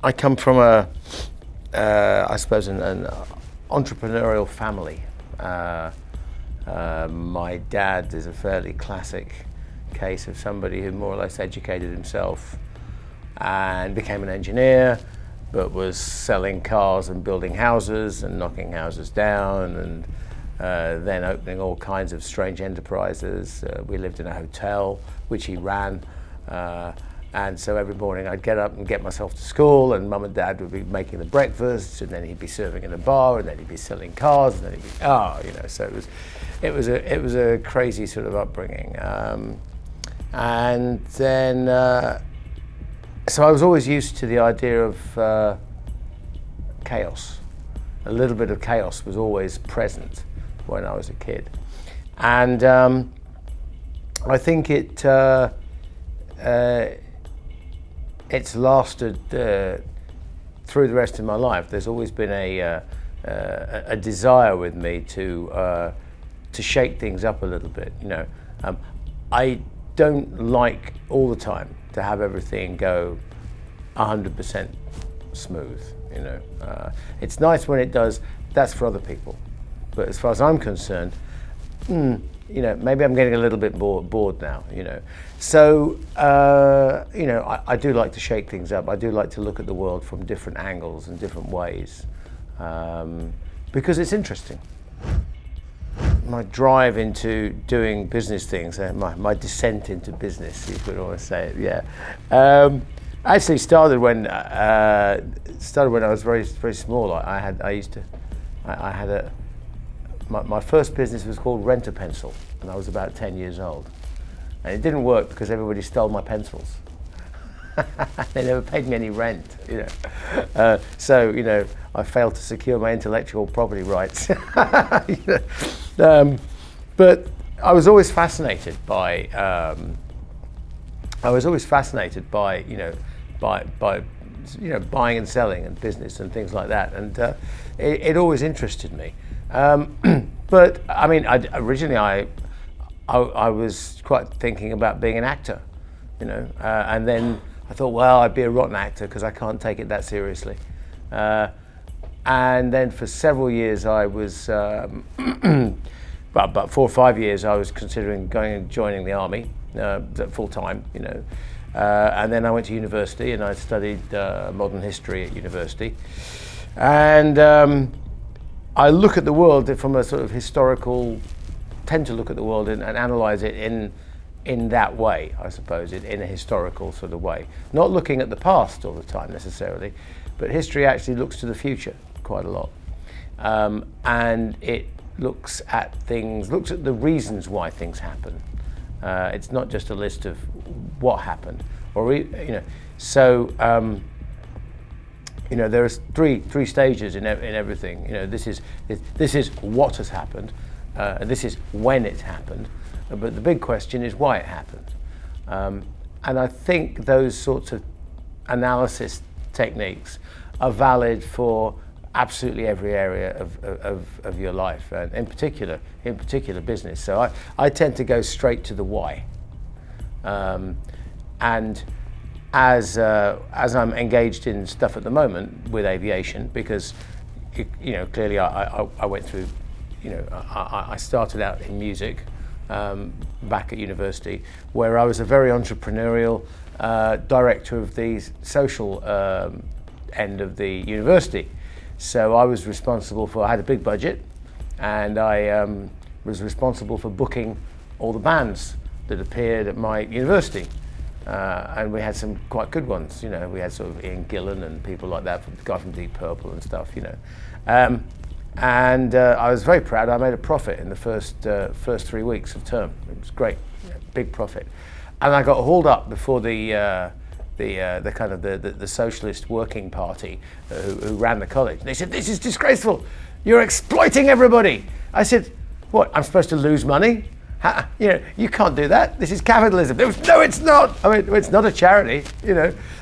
I come from I suppose, an entrepreneurial family. My dad is a fairly classic case of somebody who more or less educated himself and became an engineer, but was selling cars and building houses and knocking houses down, and then opening all kinds of strange enterprises. We lived in a hotel, which he ran. And so every morning I'd get up and get myself to school, and Mum and Dad would be making the breakfast, and then he'd be serving in a bar, and then he'd be selling cars, and then he'd be, so it was a crazy sort of upbringing. And then, so I was always used to the idea of chaos. A little bit of chaos was always present when I was a kid. And I think it's lasted through the rest of my life. There's always been a desire with me to shake things up a little bit. I don't like all the time to have everything go 100% smooth. It's nice when it does. That's for other people. But as far as I'm concerned, maybe I'm getting a little bit bored now, So, I do like to shake things up. I do like to look at the world from different angles and different ways, because it's interesting. My drive into doing business things, my descent into business, you could always say it, yeah. Actually started when I was very, very small. My first business was called Rent a Pencil, and I was about 10 years old. And it didn't work because everybody stole my pencils. They never paid me any rent, So, I failed to secure my intellectual property rights. But I was always fascinated by, buying and selling and business and things like that. And it always interested me. But I mean, originally I was quite thinking about being an actor, and then I thought, well, I'd be a rotten actor because I can't take it that seriously. And then for several years I was, about 4 or 5 years, I was considering going and joining the army full time, and then I went to university and I studied modern history at university. And I look at the world from a sort of tend to look at the world and analyze it in that way, I suppose, in a historical sort of way. Not looking at the past all the time necessarily, but history actually looks to the future quite a lot. And it looks at the reasons why things happen. It's not just a list of what happened, So, there are three stages in everything. This is what has happened, and this is when it happened. But the big question is why it happened. And I think those sorts of analysis techniques are valid for absolutely every area of your life, and in particular business. So I tend to go straight to the why. And as I'm engaged in stuff at the moment with aviation, because clearly I went through, I started out in music back at university, where I was a very entrepreneurial director of the social end of the university. So I was responsible I had a big budget, and I was responsible for booking all the bands that appeared at my university. And we had some quite good ones, we had sort of Ian Gillan and people like that, the guy from Deep Purple and stuff, And I was very proud. I made a profit in the first 3 weeks of term. It was great, big profit. And I got hauled up before the Socialist Working Party who ran the college. They said, "This is disgraceful. You're exploiting everybody." I said, "What? I'm supposed to lose money? You can't do that. This is capitalism." They was, "No, it's not. I mean, it's not a charity."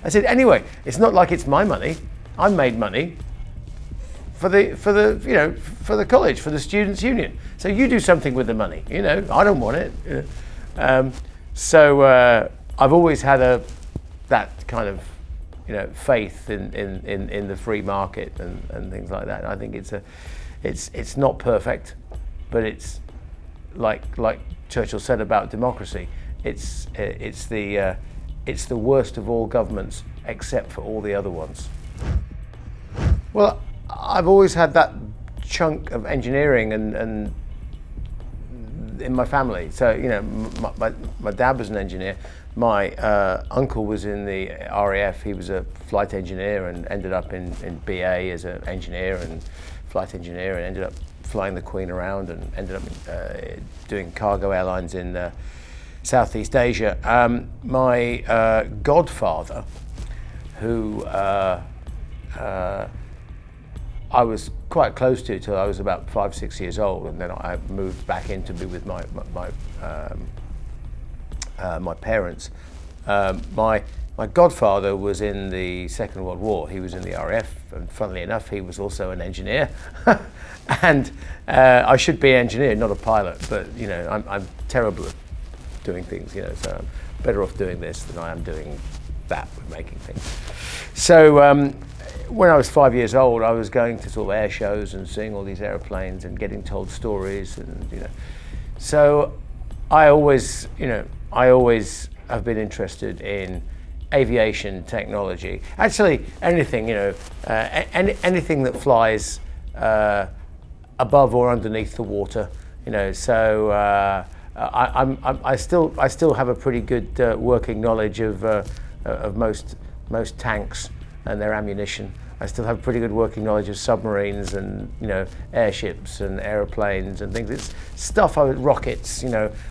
I said, "Anyway, it's not like it's my money. I made money for the college, for the students' union. So you do something with the money. I don't want it." So I've always had that kind of faith in the free market and things like that. I think it's not perfect, but it's like Churchill said about democracy. It's the worst of all governments except for all the other ones. Well, I've always had that chunk of engineering and in my family. So my dad was an engineer. My uncle was in the RAF. He was a flight engineer and ended up in BA as an engineer and flight engineer, and ended up flying the Queen around, and ended up doing cargo airlines in Southeast Asia. My godfather, who I was quite close to till I was about 5-6 years old, and then I moved back in to be with my parents. My godfather was in the Second World War. He was in the RAF, and funnily enough, he was also an engineer. And I should be an engineer, not a pilot, but I'm terrible at doing things, so I'm better off doing this than I am doing that with making things. So when I was 5 years old, I was going to sort of air shows and seeing all these airplanes and getting told stories, and so I always have been interested in aviation technology. Actually, anything, anything that flies above or underneath the water, So I still have a pretty good working knowledge of most tanks and their ammunition. I still have pretty good working knowledge of submarines and airships and aeroplanes and things. It's stuff. Rockets.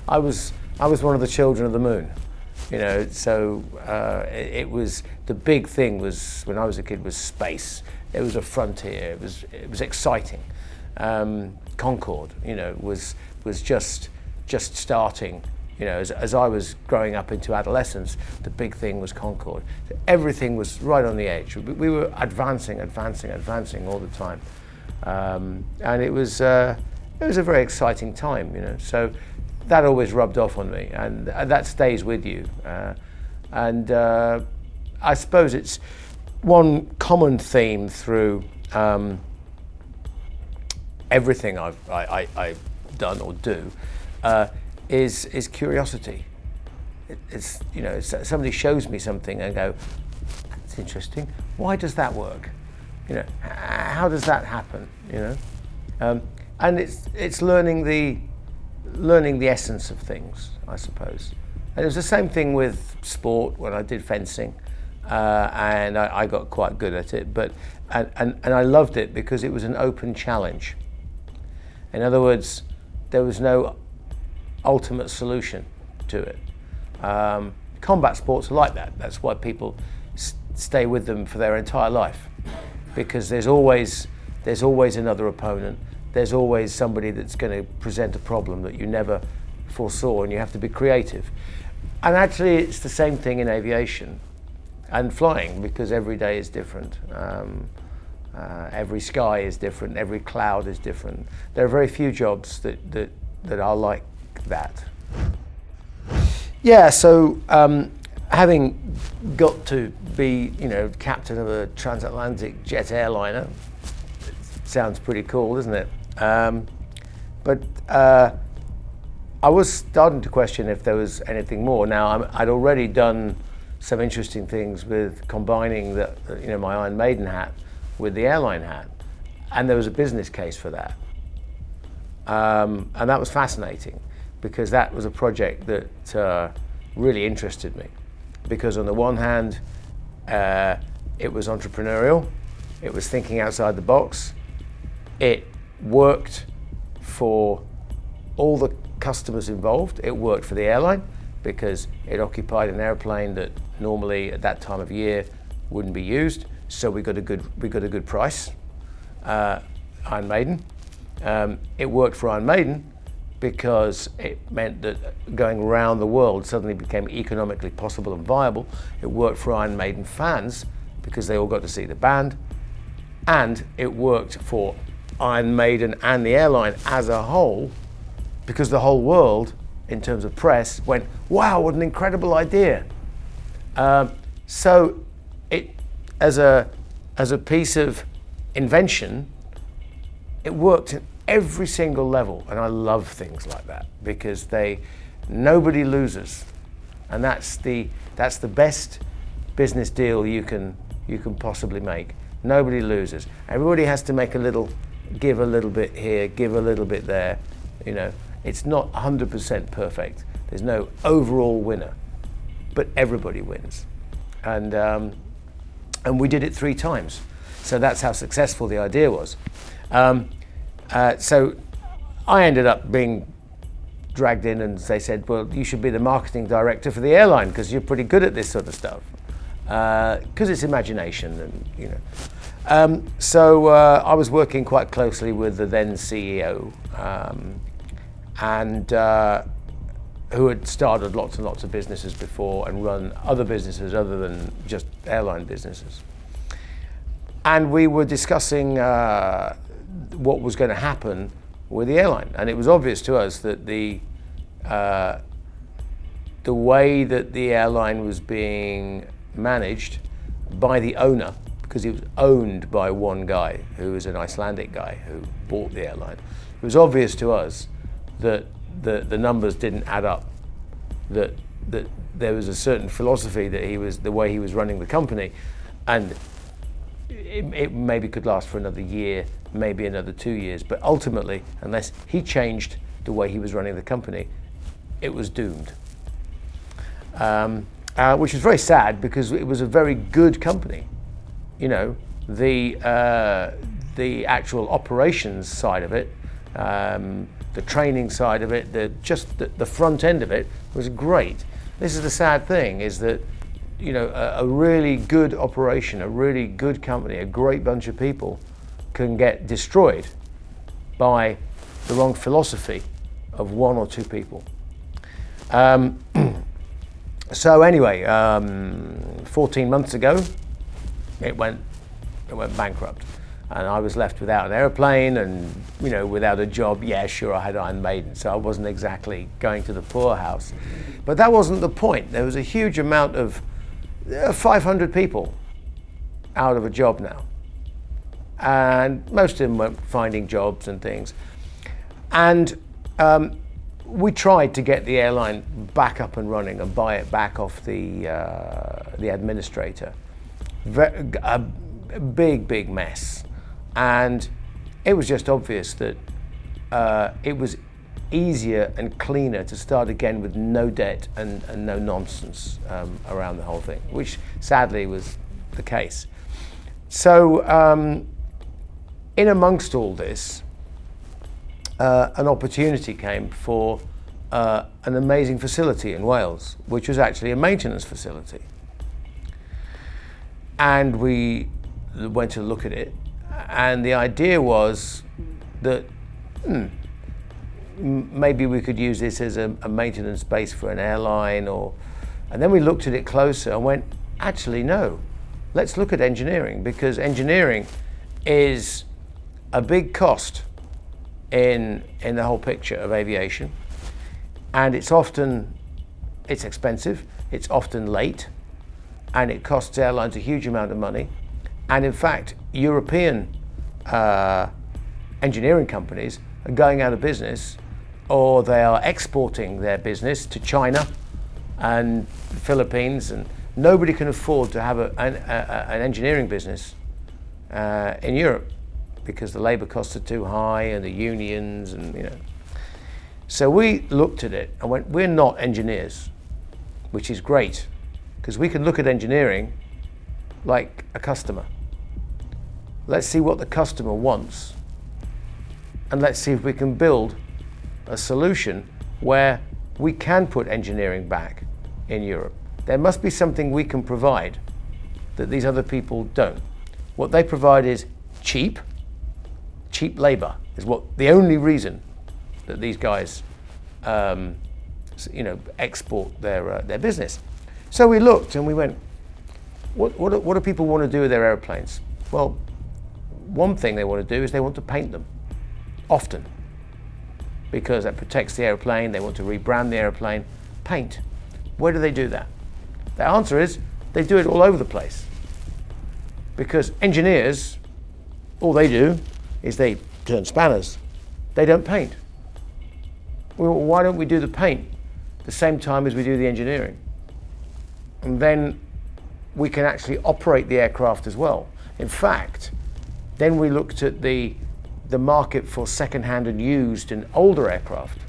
I was one of the children of the moon. So it was, the big thing was, when I was a kid, was space. It was a frontier. It was exciting. Concorde, was just starting. As I was growing up into adolescence, the big thing was Concorde. Everything was right on the edge. We were advancing all the time, and it was a very exciting time. So that always rubbed off on me, and that stays with you. And I suppose it's one common theme through everything I've done or do. Is curiosity. It's somebody shows me something and I go, that's interesting. Why does that work? How does that happen? And it's learning the essence of things, I suppose. And it was the same thing with sport when I did fencing, and I got quite good at it. But and I loved it because it was an open challenge. In other words, there was no ultimate solution to it. Combat sports are like that. That's why people stay with them for their entire life, because there's always another opponent. There's always somebody that's going to present a problem that you never foresaw, and you have to be creative. And actually, it's the same thing in aviation and flying, because every day is different. Every sky is different. Every cloud is different. There are very few jobs that are like that. Yeah, so having got to be, captain of a transatlantic jet airliner, sounds pretty cool, doesn't it? But I was starting to question if there was anything more. Now, I'd already done some interesting things with combining my Iron Maiden hat with the airline hat, and there was a business case for that. And that was fascinating, because that was a project that really interested me. Because on the one hand, it was entrepreneurial, it was thinking outside the box, it worked for all the customers involved, it worked for the airline, because it occupied an airplane that normally at that time of year wouldn't be used, so we got a good price. Iron Maiden. It worked for Iron Maiden because it meant that going around the world suddenly became economically possible and viable. It worked for Iron Maiden fans because they all got to see the band, and it worked for Iron Maiden and the airline as a whole, because the whole world, in terms of press, went, wow, what an incredible idea. So as a piece of invention, it worked at every single level, and I love things like that because nobody loses, and that's the best business deal you can possibly make. Nobody loses. Everybody has to give a little bit here, give a little bit there. You know, it's not 100% perfect. There's no overall winner, but everybody wins, and we did it 3 times. So that's how successful the idea was. So I ended up being dragged in, and they said, well, you should be the marketing director for the airline because you're pretty good at this sort of stuff. Because it's imagination, and you know. So I was working quite closely with the then CEO, and who had started lots and lots of businesses before and run other businesses other than just airline businesses. And we were discussing what was going to happen with the airline, and it was obvious to us that the way that the airline was being managed by the owner, because it was owned by one guy who was an Icelandic guy who bought the airline, it was obvious to us that the numbers didn't add up, that there was a certain philosophy that the way he was running the company, and it maybe could last for another year, maybe another 2 years, but ultimately, unless he changed the way he was running the company, it was doomed. Which was very sad because it was a very good company. You know, the actual operations side of it, the training side of it, the front end of it was great. This is the sad thing, is that, you know, a really good operation, a really good company, a great bunch of people can get destroyed by the wrong philosophy of 1 or 2 people. So anyway, 14 months ago, it went bankrupt, and I was left without an airplane and, you know, without a job. Yeah, sure, I had Iron Maiden, so I wasn't exactly going to the poorhouse, but that wasn't the point. There was a huge amount of 500 people out of a job now, and most of them weren't finding jobs and things, and we tried to get the airline back up and running and buy it back off the administrator. A big mess, and it was just obvious that it was easier and cleaner to start again with no debt and no nonsense around the whole thing, which sadly was the case. So in amongst all this, an opportunity came for an amazing facility in Wales, which was actually a maintenance facility. And we went to look at it, and the idea was that maybe we could use this as a maintenance base for an airline, and then we looked at it closer and went, actually no, let's look at engineering, because engineering is a big cost in the whole picture of aviation, and it's expensive, it's often late, and it costs airlines a huge amount of money. And in fact, European engineering companies are going out of business, or they are exporting their business to China and the Philippines, and nobody can afford to have an engineering business in Europe, because the labor costs are too high and the unions, and you know. So we looked at it and went, we're not engineers, which is great, because we can look at engineering like a customer. Let's see what the customer wants, and let's see if we can build a solution where we can put engineering back in Europe. There must be something we can provide that these other people don't. What they provide is cheap labor, is the only reason that these guys export their business. So we looked and we went, what do people want to do with their airplanes? Well, one thing they want to do is they want to paint them, often, because that protects the airplane. They want to rebrand the airplane. Paint. Where do they do that? The answer is they do it all over the place. Because engineers, all they do is they turn spanners. They don't paint. Well, why don't we do the paint the same time as we do the engineering? And then we can actually operate the aircraft as well. In fact, then we looked at the market for second-hand and used and older aircraft.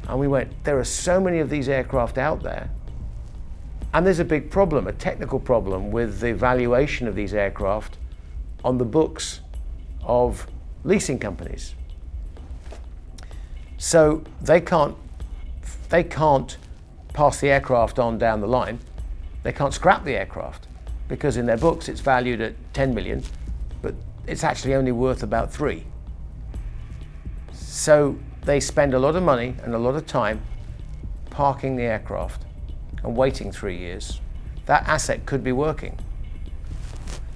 And we went, there are so many of these aircraft out there, and there's a big problem, a technical problem with the valuation of these aircraft on the books of leasing companies. So they can't pass the aircraft on down the line. They can't scrap the aircraft because in their books it's valued at 10 million, but it's actually only worth about 3. So they spend a lot of money and a lot of time parking the aircraft and waiting 3 years. That asset could be working.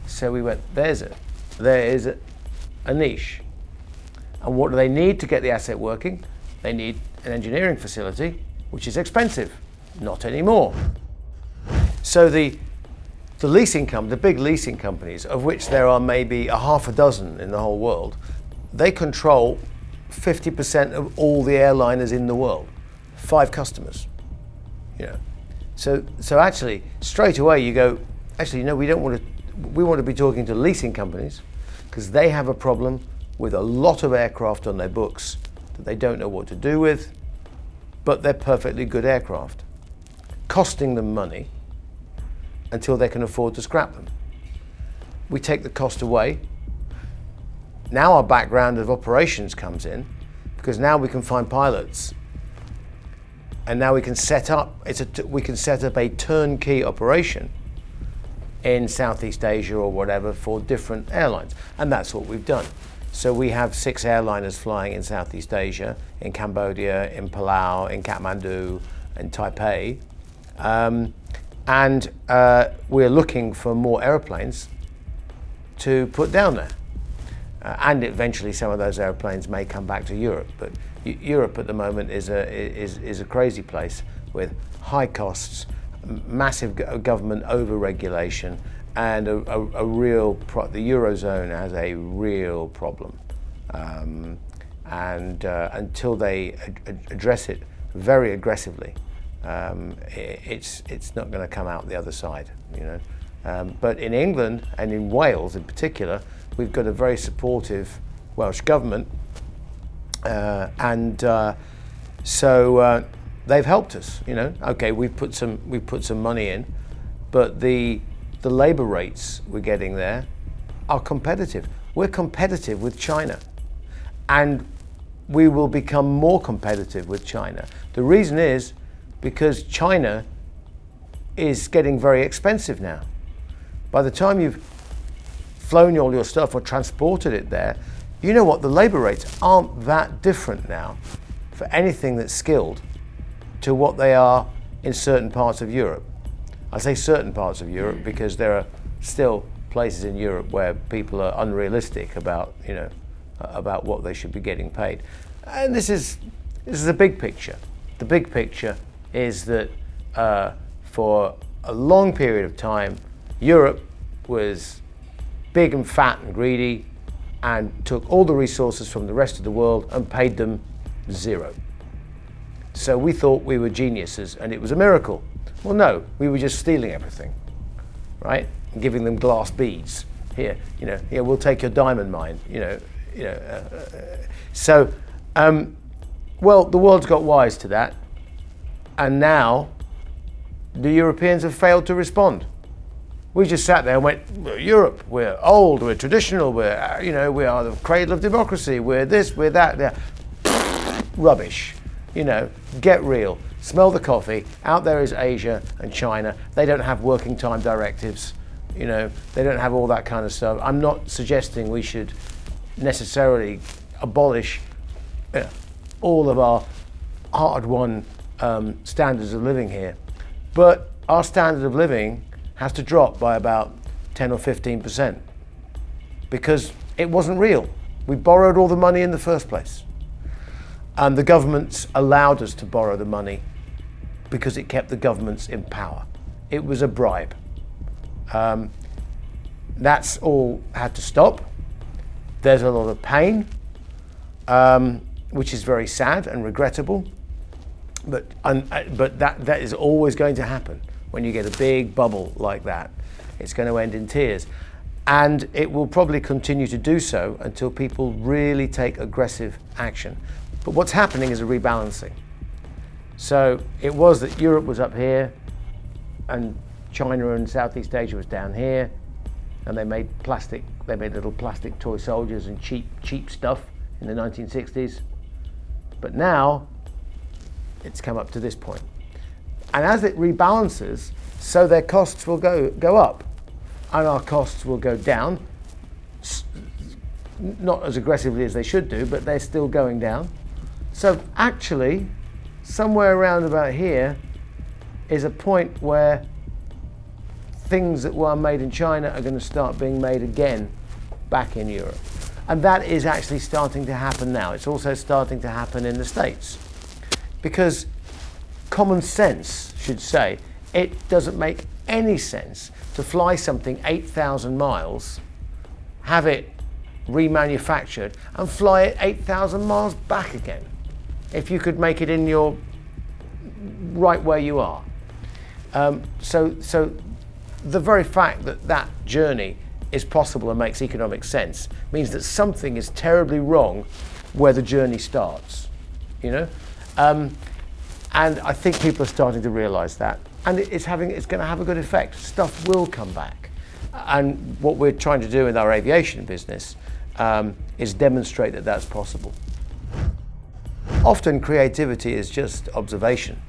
So we went, there is a niche. And what do they need to get the asset working? They need an engineering facility, which is expensive. Not anymore. So the big leasing companies, of which there are maybe a half a dozen in the whole world, they control 50% of all the airliners in the world. 5 customers. So actually, straight away you go, actually, no, we want to be talking to leasing companies because they have a problem with a lot of aircraft on their books that they don't know what to do with, but they're perfectly good aircraft, costing them money until they can afford to scrap them. We take the cost away. Now our background of operations comes in, because now we can find pilots, and now we can set up a turnkey operation in Southeast Asia or whatever for different airlines, and that's what we've done. So we have 6 airliners flying in Southeast Asia, in Cambodia, in Palau, in Kathmandu, in Taipei, and we're looking for more airplanes to put down there. And eventually some of those airplanes may come back to Europe, but Europe at the moment is a crazy place with high costs, massive government over-regulation, and the Eurozone has a real problem. And until they address it very aggressively, it's not going to come out the other side, But in England and in Wales in particular, we've got a very supportive Welsh government, so they've helped us. Okay, we've put some money in, but the labour rates we're getting there are competitive. We're competitive with China, and we will become more competitive with China. The reason is because China is getting very expensive now. By the time you've flown all your stuff or transported it there, you know what, the labour rates aren't that different now for anything that's skilled to what they are in certain parts of Europe. I say certain parts of Europe because there are still places in Europe where people are unrealistic about what they should be getting paid. And this is the big picture. The big picture is that for a long period of time, Europe was big and fat and greedy and took all the resources from the rest of the world and paid them 0. So we thought we were geniuses and it was a miracle. Well, no, we were just stealing everything, right? And giving them glass beads. Here, we'll take your diamond mine, So, well, the world's got wise to that, and now the Europeans have failed to respond. We just sat there and went, Europe, we're old, we're traditional, we are the cradle of democracy, we're this, we're that. Rubbish. Get real. Smell the coffee. Out there is Asia and China. They don't have working time directives. They don't have all that kind of stuff. I'm not suggesting we should necessarily abolish all of our hard-won standards of living here. But our standard of living has to drop by about 10 or 15% because it wasn't real. We borrowed all the money in the first place. And the governments allowed us to borrow the money because it kept the governments in power. It was a bribe. That's all had to stop. There's a lot of pain, which is very sad and regrettable. But that is always going to happen when you get a big bubble like that. It's going to end in tears. And it will probably continue to do so until people really take aggressive action. But what's happening is a rebalancing. So it was that Europe was up here and China and Southeast Asia was down here, and they made little plastic toy soldiers and cheap stuff in the 1960s. But now it's come up to this point. And as it rebalances, so their costs will go up and our costs will go down, not as aggressively as they should do, but they're still going down. So actually, somewhere around about here is a point where things that were made in China are going to start being made again back in Europe. And that is actually starting to happen now. It's also starting to happen in the States. Because common sense should say it doesn't make any sense to fly something 8,000 miles, have it remanufactured, and fly it 8,000 miles back again, if you could make it in your right where you are. So the very fact that that journey is possible and makes economic sense means that something is terribly wrong where the journey starts, you know? And I think people are starting to realize that. And it's going to have a good effect. Stuff will come back. And what we're trying to do in our aviation business is demonstrate that that's possible. Often creativity is just observation,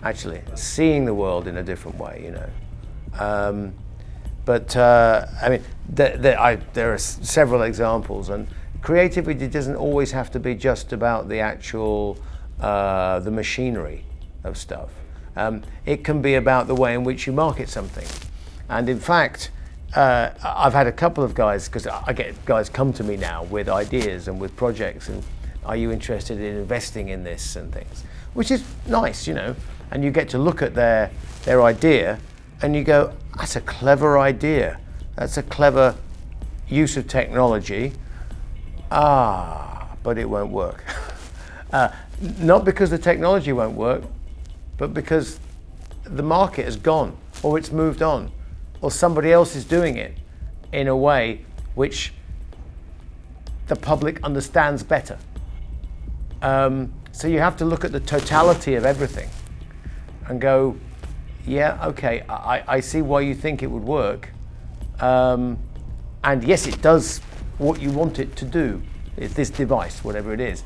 actually, seeing the world in a different way, you know. I mean, there are several examples, and creativity doesn't always have to be just about the actual, the machinery of stuff. It can be about the way in which you market something. And in fact, I've had a couple of guys, because I get guys come to me now with ideas and with projects, and are you interested in investing in this and things, which is nice, you know, and you get to look at their idea and you go, that's a clever idea, that's a clever use of technology, but it won't work. Not because the technology won't work, but because the market has gone, or it's moved on, or somebody else is doing it in a way which the public understands better. So you have to look at the totality of everything and go, yeah, okay, I see why you think it would work. And yes, it does what you want it to do, this device, whatever it is.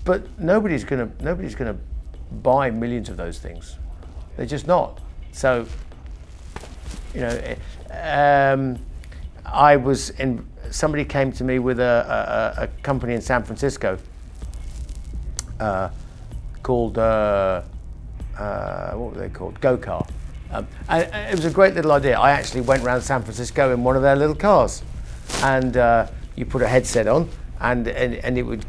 But nobody's gonna buy millions of those things. They're just not. So, you know, somebody came to me with a company in San Francisco called, what were they called? Go-Car. And it was a great little idea. I actually went around San Francisco in one of their little cars, and you put a headset on, and it would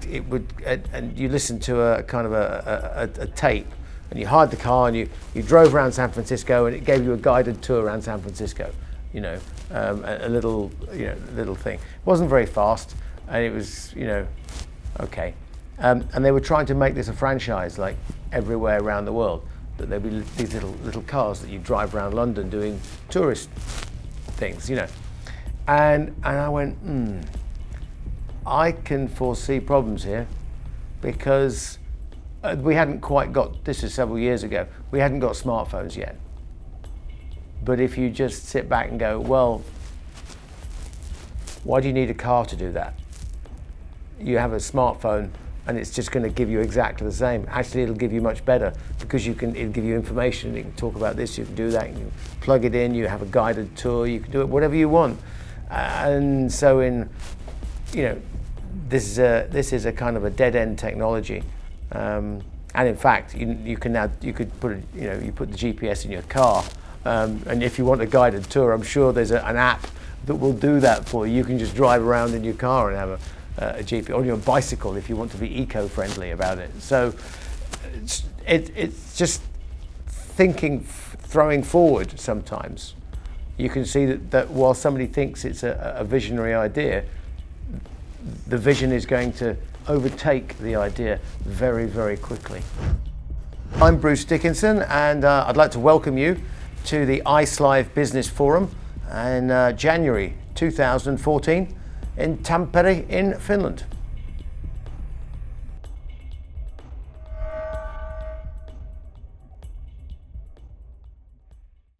and you listened to a kind of a tape, and you hired the car and you drove around San Francisco, and it gave you a guided tour around San Francisco. You know, a little thing. It wasn't very fast, and it was, you know, okay. And they were trying to make this a franchise, like everywhere around the world. That there'd be these little cars that you drive around London doing tourist things, you know. And I went, I can foresee problems here, because we hadn't quite got, this is several years ago, we hadn't got smartphones yet. But if you just sit back and go, well, why do you need a car to do that? You have a smartphone and it's just going to give you exactly the same. Actually, it'll give you much better, because it'll give you information, you can talk about this, you can do that, you can plug it in, you have a guided tour, you can do it whatever you want. And so this is a kind of a dead-end technology. And in fact, you could put you put the GPS in your car, and if you want a guided tour, I'm sure there's an app that will do that for you. You can just drive around in your car and have a GPS, on your bicycle if you want to be eco-friendly about it. So it's just throwing forward sometimes, you can see that while somebody thinks it's a visionary idea, the vision is going to overtake the idea very, very quickly. I'm Bruce Dickinson, and I'd like to welcome you to the ICE Live Business Forum in January 2014 in Tampere in Finland.